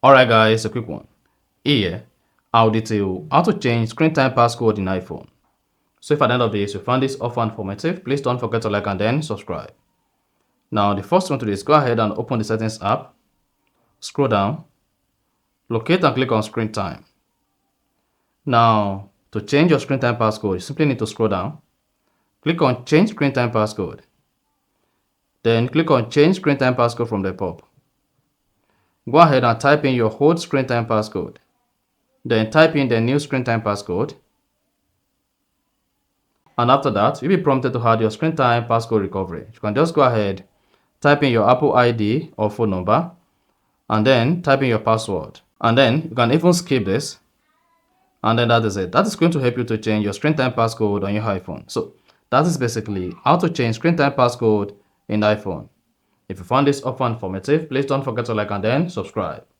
Alright guys, a quick one. Here, I'll detail how to change screen time passcode in iPhone. So if at the end of this you found this offer informative, please don't forget to like and then subscribe. Now the first thing to do is go ahead and open the settings app, scroll down, locate and click on screen time. Now to change your screen time passcode, you simply need to scroll down, click on change screen time passcode. Then click on change screen time passcode from the pop. Go ahead and type in your old screen time passcode. Then type in the new screen time passcode. And after that, you'll be prompted to add your screen time passcode recovery. You can just go ahead, type in your Apple ID or phone number, and then type in your password. And then you can even skip this. And then that is it. That is going to help you to change your screen time passcode on your iPhone. So that is basically how to change screen time passcode in iPhone. If you found this offer informative, please don't forget to like and then subscribe.